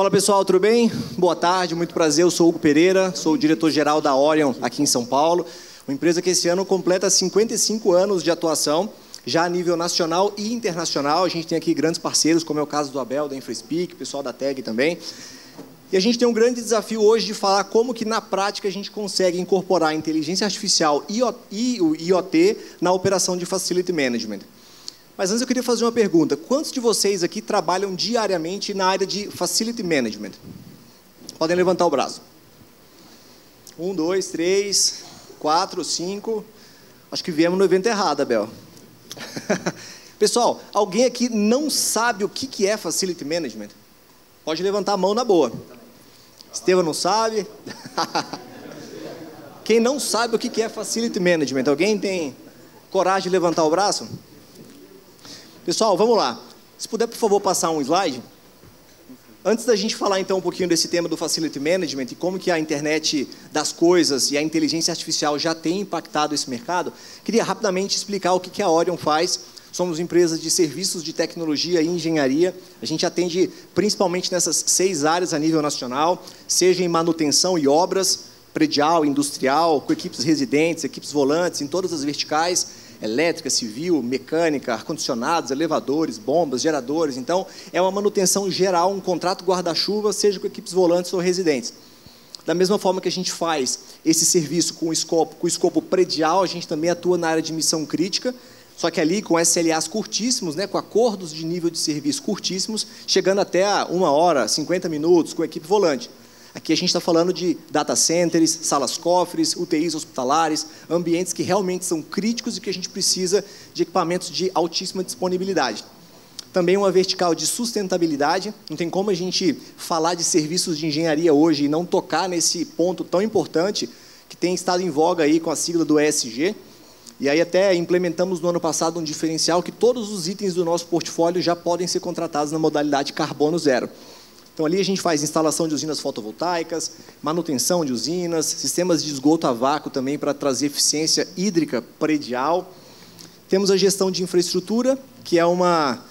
Fala pessoal, tudo bem? Boa tarde, muito prazer, eu sou Hugo Pereira, sou o diretor-geral da Orion aqui em São Paulo, uma empresa que esse ano completa 55 anos de atuação, já a nível nacional e internacional. A gente tem aqui grandes parceiros, como é o caso do Abel, da InfraSpeak, o pessoal da TEG também. E a gente tem um grande desafio hoje de falar como que na prática a gente consegue incorporar a inteligência artificial e o IoT na operação de Facility Management. Mas antes eu queria fazer uma pergunta. Quantos de vocês aqui trabalham diariamente na área de Facility Management? Podem levantar o braço. 1, 2, 3, 4, 5. Acho que viemos no evento errado, Abel. Pessoal, alguém aqui não sabe o que é Facility Management? Pode levantar a mão na boa. Estevam não sabe. Quem não sabe o que é Facility Management? Alguém tem coragem de levantar o braço? Pessoal, vamos lá. Se puder, por favor, passar um slide. Antes da gente falar, então, um pouquinho desse tema do Facility Management e como que a internet das coisas e a inteligência artificial já tem impactado esse mercado, queria rapidamente explicar o que a Orion faz. Somos empresas de serviços de tecnologia e engenharia. A gente atende principalmente nessas 6 áreas a nível nacional, seja em manutenção e obras, predial, industrial, com equipes residentes, equipes volantes, em todas as verticais, elétrica, civil, mecânica, ar-condicionados, elevadores, bombas, geradores. Então, é uma manutenção geral, um contrato guarda-chuva, seja com equipes volantes ou residentes. Da mesma forma que a gente faz esse serviço com o escopo predial, a gente também atua na área de missão crítica, só que ali com SLAs curtíssimos, né, com acordos de nível de serviço curtíssimos, chegando até a 1 hora, 50 minutos, com equipe volante. Aqui a gente está falando de data centers, salas-cofres, UTIs hospitalares, ambientes que realmente são críticos e que a gente precisa de equipamentos de altíssima disponibilidade. Também uma vertical de sustentabilidade. Não tem como a gente falar de serviços de engenharia hoje e não tocar nesse ponto tão importante que tem estado em voga aí com a sigla do ESG. E aí até implementamos no ano passado um diferencial que todos os itens do nosso portfólio já podem ser contratados na modalidade carbono zero. Então, ali a gente faz instalação de usinas fotovoltaicas, manutenção de usinas, sistemas de esgoto a vácuo também para trazer eficiência hídrica predial. Temos a gestão de infraestrutura, que é uma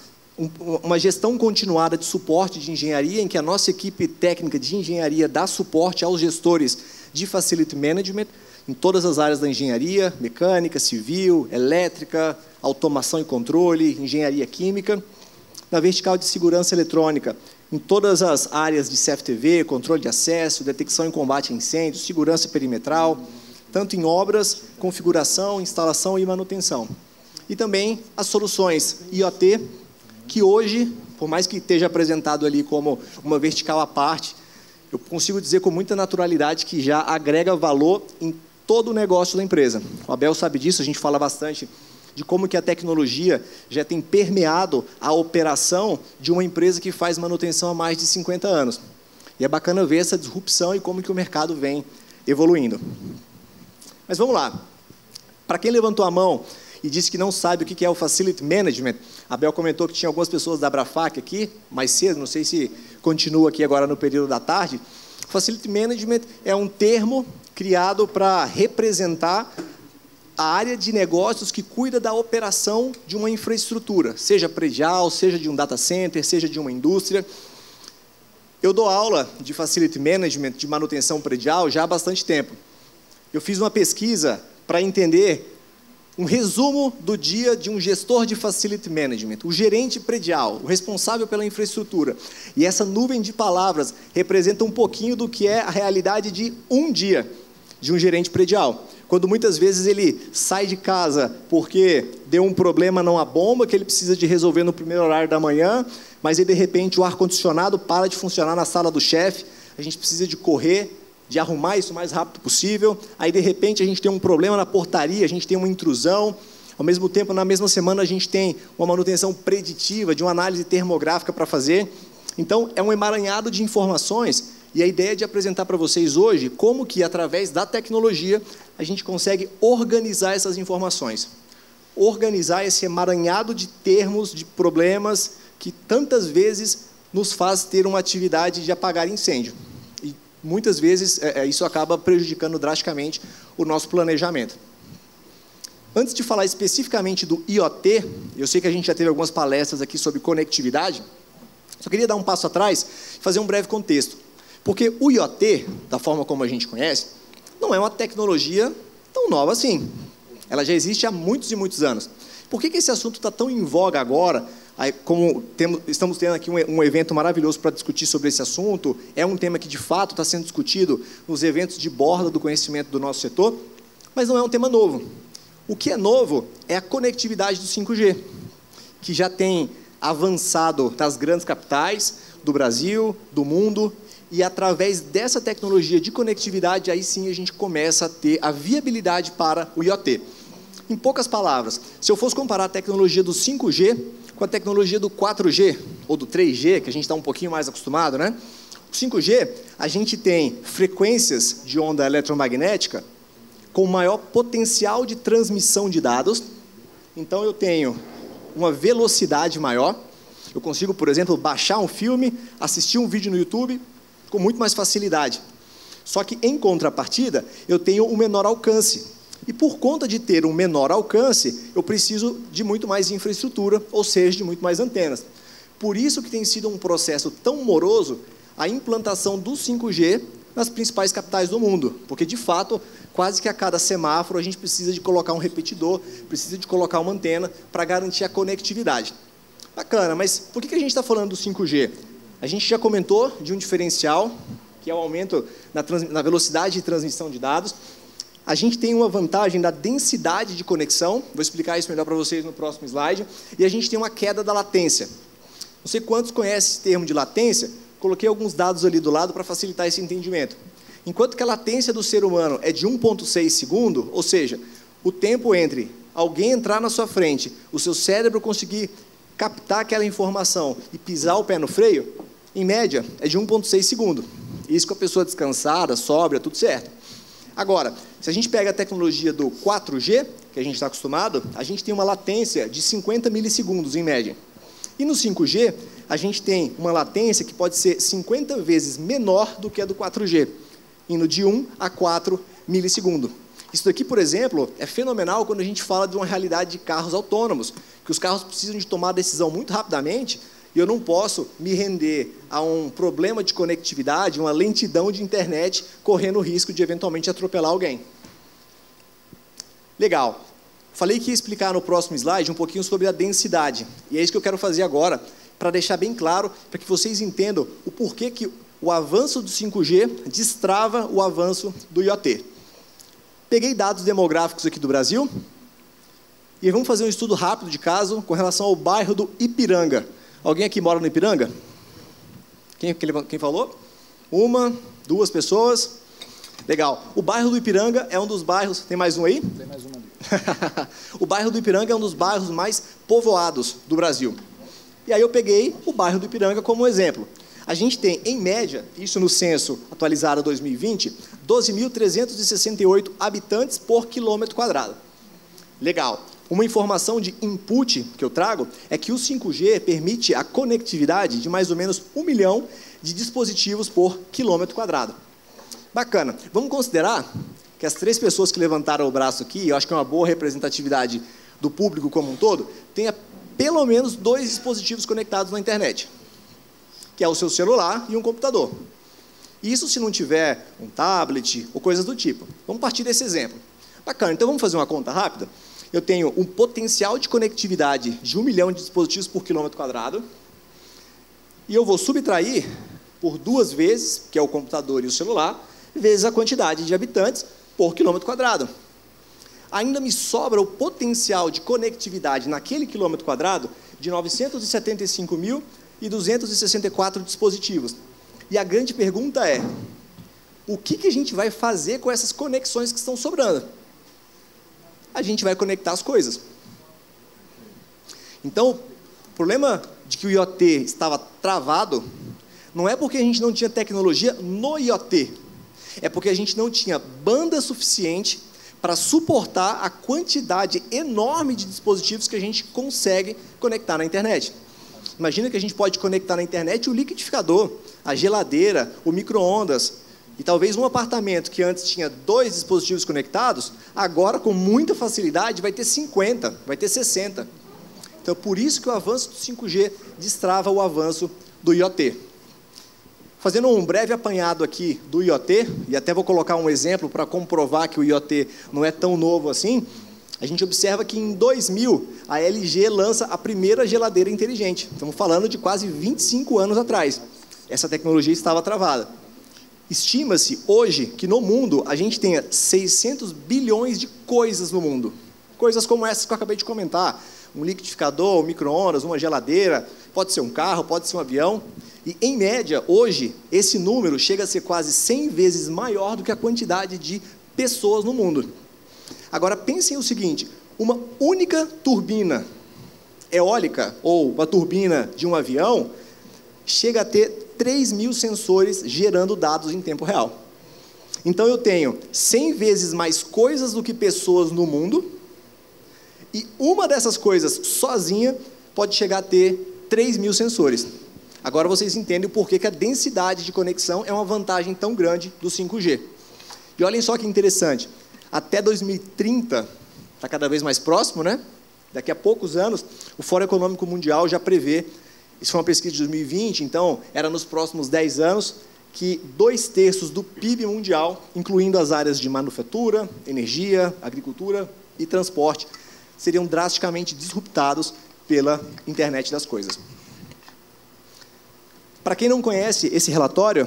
gestão continuada de suporte de engenharia, em que a nossa equipe técnica de engenharia dá suporte aos gestores de Facility Management, em todas as áreas da engenharia, mecânica, civil, elétrica, automação e controle, engenharia química. Na vertical de segurança eletrônica, em todas as áreas de CFTV, controle de acesso, detecção e combate a incêndios, segurança perimetral, tanto em obras, configuração, instalação e manutenção. E também as soluções IoT, que hoje, por mais que esteja apresentado ali como uma vertical à parte, eu consigo dizer com muita naturalidade que já agrega valor em todo o negócio da empresa. O Abel sabe disso, a gente fala bastante de como que a tecnologia já tem permeado a operação de uma empresa que faz manutenção há mais de 50 anos. E é bacana ver essa disrupção e como que o mercado vem evoluindo. Mas vamos lá. Para quem levantou a mão e disse que não sabe o que é o Facility Management, a Abel comentou que tinha algumas pessoas da Abrafac aqui, mais cedo, não sei se continua aqui agora no período da tarde. Facility Management é um termo criado para representar a área de negócios que cuida da operação de uma infraestrutura, seja predial, seja de um data center, seja de uma indústria. Eu dou aula de Facility Management, de manutenção predial, já há bastante tempo. Eu fiz uma pesquisa para entender um resumo do dia de um gestor de Facility Management, o gerente predial, o responsável pela infraestrutura. E essa nuvem de palavras representa um pouquinho do que é a realidade de um dia de um gerente predial. Quando muitas vezes ele sai de casa porque deu um problema numa bomba que ele precisa de resolver no primeiro horário da manhã, mas aí, de repente, o ar-condicionado para de funcionar na sala do chefe, a gente precisa de correr, de arrumar isso o mais rápido possível, aí, de repente, a gente tem um problema na portaria, a gente tem uma intrusão, ao mesmo tempo, na mesma semana, a gente tem uma manutenção preditiva, de uma análise termográfica para fazer. Então, é um emaranhado de informações. E a ideia é de apresentar para vocês hoje como que, através da tecnologia, a gente consegue organizar essas informações. Organizar esse emaranhado de termos, de problemas, que tantas vezes nos faz ter uma atividade de apagar incêndio. E muitas vezes isso acaba prejudicando drasticamente o nosso planejamento. Antes de falar especificamente do IoT, eu sei que a gente já teve algumas palestras aqui sobre conectividade, Só queria dar um passo atrás e fazer um breve contexto. Porque o IoT, da forma como a gente conhece, não é uma tecnologia tão nova assim. Ela já existe há muitos e muitos anos. Por que esse assunto está tão em voga agora? Como estamos tendo aqui um evento maravilhoso para discutir sobre esse assunto, é um tema que, de fato, está sendo discutido nos eventos de borda do conhecimento do nosso setor, mas não é um tema novo. O que é novo é a conectividade do 5G, que já tem avançado nas grandes capitais do Brasil, do mundo, e através dessa tecnologia de conectividade, aí sim a gente começa a ter a viabilidade para o IoT. Em poucas palavras, se eu fosse comparar a tecnologia do 5G com a tecnologia do 4G, ou do 3G, que a gente está um pouquinho mais acostumado, né? O 5G, a gente tem frequências de onda eletromagnética com maior potencial de transmissão de dados. Então, eu tenho uma velocidade maior. Eu consigo, por exemplo, baixar um filme, assistir um vídeo no YouTube com muito mais facilidade. Só que, em contrapartida, eu tenho um menor alcance. E, por conta de ter um menor alcance, eu preciso de muito mais infraestrutura, ou seja, de muito mais antenas. Por isso que tem sido um processo tão moroso a implantação do 5G nas principais capitais do mundo. Porque, de fato, quase que a cada semáforo a gente precisa de colocar um repetidor, precisa de colocar uma antena para garantir a conectividade. Bacana, mas por que a gente está falando do 5G? A gente já comentou de um diferencial, que é o aumento na velocidade de transmissão de dados. A gente tem uma vantagem da densidade de conexão, vou explicar isso melhor para vocês no próximo slide, e a gente tem uma queda da latência. Não sei quantos conhecem esse termo de latência, coloquei alguns dados ali do lado para facilitar esse entendimento. Enquanto que a latência do ser humano é de 1,6 segundo, ou seja, o tempo entre alguém entrar na sua frente, o seu cérebro conseguir captar aquela informação e pisar o pé no freio, em média, é de 1,6 segundo. Isso com a pessoa descansada, sóbria, tudo certo. Agora, se a gente pega a tecnologia do 4G, que a gente está acostumado, a gente tem uma latência de 50 milissegundos, em média. E no 5G, a gente tem uma latência que pode ser 50 vezes menor do que a do 4G, indo de 1 a 4 milissegundos. Isso daqui, por exemplo, é fenomenal quando a gente fala de uma realidade de carros autônomos, que os carros precisam de tomar decisão muito rapidamente, e eu não posso me render a um problema de conectividade, uma lentidão de internet, correndo o risco de eventualmente atropelar alguém. Legal. Falei que ia explicar no próximo slide um pouquinho sobre a densidade. E é isso que eu quero fazer agora, para deixar bem claro, para que vocês entendam o porquê que o avanço do 5G destrava o avanço do IoT. Peguei dados demográficos aqui do Brasil, e vamos fazer um estudo rápido de caso com relação ao bairro do Ipiranga. Alguém aqui mora no Ipiranga? Quem falou? Uma, duas pessoas. Legal. O bairro do Ipiranga é um dos bairros... Tem mais um aí? Tem mais uma ali. O bairro do Ipiranga é um dos bairros mais povoados do Brasil. E aí eu peguei o bairro do Ipiranga como exemplo. A gente tem, em média, isso no censo atualizado 2020, 12.368 habitantes por quilômetro quadrado. Legal. Uma informação de input que eu trago é que o 5G permite a conectividade de mais ou menos 1 milhão de dispositivos por quilômetro quadrado. Bacana. Vamos considerar que as 3 pessoas que levantaram o braço aqui, eu acho que é uma boa representatividade do público como um todo, tenha pelo menos 2 dispositivos conectados na internet, que é o seu celular e um computador. Isso se não tiver um tablet ou coisas do tipo. Vamos partir desse exemplo. Bacana. Então, vamos fazer uma conta rápida? Eu tenho um potencial de conectividade de 1 milhão de dispositivos por quilômetro quadrado, e eu vou subtrair por 2 vezes, que é o computador e o celular, vezes a quantidade de habitantes por quilômetro quadrado. Ainda me sobra o potencial de conectividade naquele quilômetro quadrado de 975.264 dispositivos. E a grande pergunta é, o que a gente vai fazer com essas conexões que estão sobrando? A gente vai conectar as coisas. Então, o problema de que o IoT estava travado não é porque a gente não tinha tecnologia no IoT, é porque a gente não tinha banda suficiente para suportar a quantidade enorme de dispositivos que a gente consegue conectar na internet. Imagina que a gente pode conectar na internet o liquidificador, a geladeira, o micro-ondas, e talvez um apartamento que antes tinha 2 dispositivos conectados, agora, com muita facilidade, vai ter 50, vai ter 60. Então, por isso que o avanço do 5G destrava o avanço do IoT. Fazendo um breve apanhado aqui do IoT, e até vou colocar um exemplo para comprovar que o IoT não é tão novo assim, a gente observa que em 2000 a LG lança a primeira geladeira inteligente. Estamos falando de quase 25 anos atrás. Essa tecnologia estava travada. Estima-se hoje que no mundo a gente tenha 600 bilhões de coisas no mundo. Coisas como essas que eu acabei de comentar. Um liquidificador, um micro-ondas, uma geladeira, pode ser um carro, pode ser um avião. E, em média, hoje, esse número chega a ser quase 100 vezes maior do que a quantidade de pessoas no mundo. Agora, pensem o seguinte, uma única turbina eólica, ou uma turbina de um avião, chega a ter 3.000 sensores gerando dados em tempo real. Então, eu tenho 100 vezes mais coisas do que pessoas no mundo, e uma dessas coisas sozinha pode chegar a ter 3.000 sensores. Agora vocês entendem o porquê que a densidade de conexão é uma vantagem tão grande do 5G. E olhem só que interessante, até 2030, está cada vez mais próximo, né? Daqui a poucos anos, o Fórum Econômico Mundial já prevê, isso foi uma pesquisa de 2020, então era nos próximos 10 anos, que 2/3 do PIB mundial, incluindo as áreas de manufatura, energia, agricultura e transporte, seriam drasticamente disruptados pela internet das coisas. Para quem não conhece esse relatório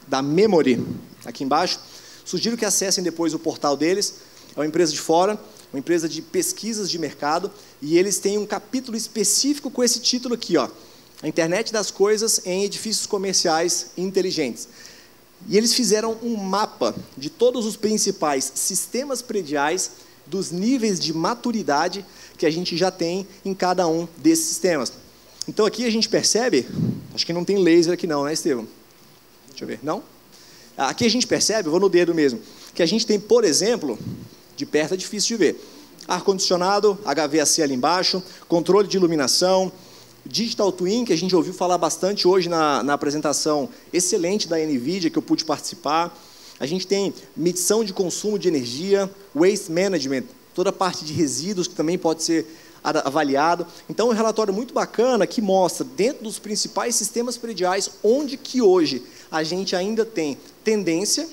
da Memory, aqui embaixo, sugiro que acessem depois o portal deles. É uma empresa de fora, uma empresa de pesquisas de mercado, e eles têm um capítulo específico com esse título aqui, ó, a internet das coisas em edifícios comerciais inteligentes. E eles fizeram um mapa de todos os principais sistemas prediais, dos níveis de maturidade que a gente já tem em cada um desses sistemas. Então, aqui a gente percebe, acho que não tem laser aqui não, né, Estevão? Deixa eu ver, não? Aqui a gente percebe, eu vou no dedo mesmo, que a gente tem, por exemplo, de perto é difícil de ver, ar-condicionado, HVAC ali embaixo, controle de iluminação, Digital Twin, que a gente ouviu falar bastante hoje na apresentação excelente da NVIDIA, que eu pude participar. A gente tem medição de consumo de energia, waste management, toda a parte de resíduos que também pode ser avaliado. Então, um relatório muito bacana que mostra, dentro dos principais sistemas prediais, onde que hoje a gente ainda tem tendência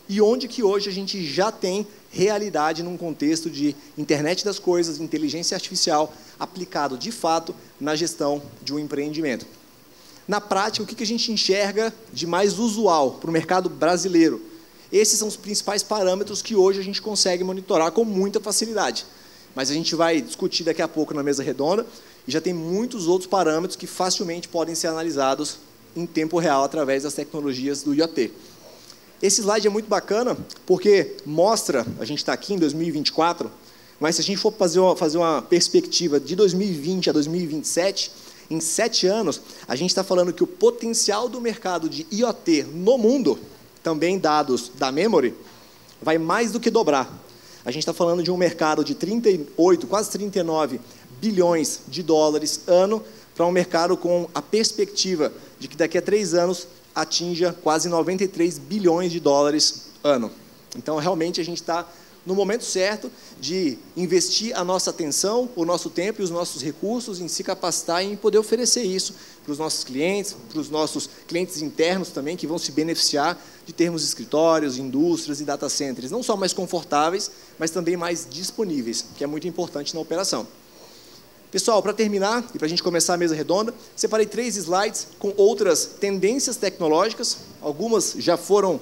e onde que hoje a gente já tem realidade num contexto de internet das coisas, inteligência artificial, aplicado de fato na gestão de um empreendimento. Na prática, o que a gente enxerga de mais usual para o mercado brasileiro? Esses são os principais parâmetros que hoje a gente consegue monitorar com muita facilidade. Mas a gente vai discutir daqui a pouco na mesa redonda, e já tem muitos outros parâmetros que facilmente podem ser analisados em tempo real através das tecnologias do IoT. Esse slide é muito bacana, porque mostra, a gente está aqui em 2024, mas se a gente for fazer uma perspectiva de 2020 a 2027, em 7 anos, a gente está falando que o potencial do mercado de IoT no mundo, também dados da Memory, vai mais do que dobrar. A gente está falando de um mercado de 38, quase 39 bilhões de dólares ano, para um mercado com a perspectiva de que daqui a 3 anos atinja quase 93 bilhões de dólares ano. Então, realmente, a gente está no momento certo de investir a nossa atenção, o nosso tempo e os nossos recursos em se capacitar e em poder oferecer isso para os nossos clientes, para os nossos clientes internos também, que vão se beneficiar de termos escritórios, indústrias e data centers, não só mais confortáveis, mas também mais disponíveis, que é muito importante na operação. Pessoal, para terminar e para a gente começar a mesa redonda, separei 3 slides com outras tendências tecnológicas, algumas já foram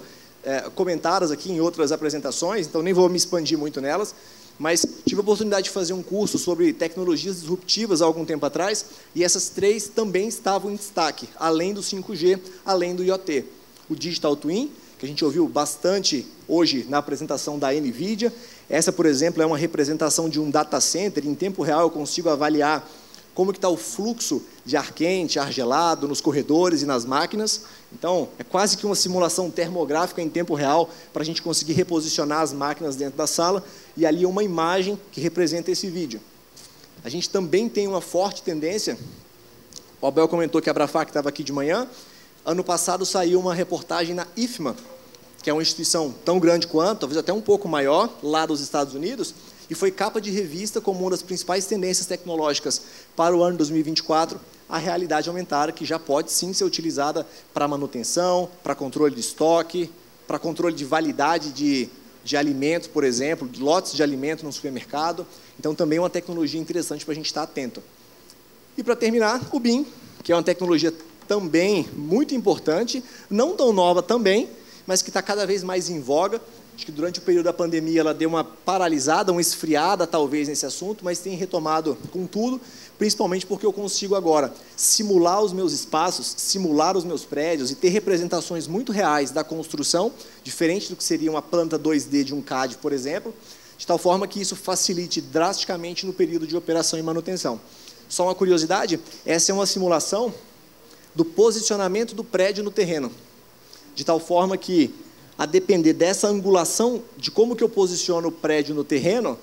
comentadas aqui em outras apresentações, então nem vou me expandir muito nelas, mas tive a oportunidade de fazer um curso sobre tecnologias disruptivas há algum tempo atrás, e essas 3 também estavam em destaque, além do 5G, além do IoT. O Digital Twin, que a gente ouviu bastante hoje na apresentação da NVIDIA. Essa, por exemplo, é uma representação de um data center. Em tempo real, eu consigo avaliar como está o fluxo de ar quente, ar gelado nos corredores e nas máquinas. Então, é quase que uma simulação termográfica em tempo real para a gente conseguir reposicionar as máquinas dentro da sala. E ali uma imagem que representa esse vídeo. A gente também tem uma forte tendência. O Abel comentou que a Abrafac estava aqui de manhã. Ano passado saiu uma reportagem na IFMA, que é uma instituição tão grande quanto, talvez até um pouco maior, lá dos Estados Unidos, e foi capa de revista como uma das principais tendências tecnológicas para o ano 2024, a realidade aumentada, que já pode sim ser utilizada para manutenção, para controle de estoque, para controle de validade de alimentos, por exemplo, de lotes de alimento no supermercado. Então, também é uma tecnologia interessante para a gente estar atento. E, para terminar, o BIM, que é uma tecnologia também muito importante, não tão nova também, mas que está cada vez mais em voga. Acho que durante o período da pandemia ela deu uma paralisada, uma esfriada talvez nesse assunto, mas tem retomado com tudo, principalmente porque eu consigo agora simular os meus espaços, simular os meus prédios e ter representações muito reais da construção, diferente do que seria uma planta 2D de um CAD, por exemplo, de tal forma que isso facilite drasticamente no período de operação e manutenção. Só uma curiosidade, essa é uma simulação do posicionamento do prédio no terreno, de tal forma que, a depender dessa angulação, de como que eu posiciono o prédio no terreno,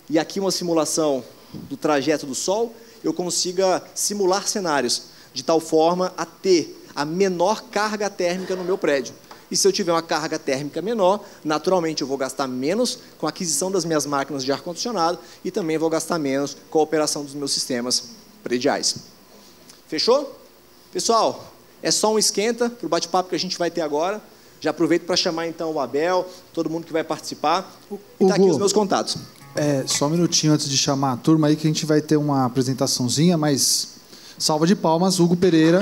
e aqui uma simulação do trajeto do Sol, eu consiga simular cenários, de tal forma a ter a menor carga térmica no meu prédio. E se eu tiver uma carga térmica menor, naturalmente eu vou gastar menos com a aquisição das minhas máquinas de ar-condicionado e também vou gastar menos com a operação dos meus sistemas prediais. Fechou? Pessoal, é só um esquenta para o bate-papo que a gente vai ter agora. Já aproveito para chamar, então, o Abel, todo mundo que vai participar. E está aqui os meus contatos. Só um minutinho antes de chamar a turma aí, que a gente vai ter uma apresentaçãozinha, mas salva de palmas, Hugo Pereira.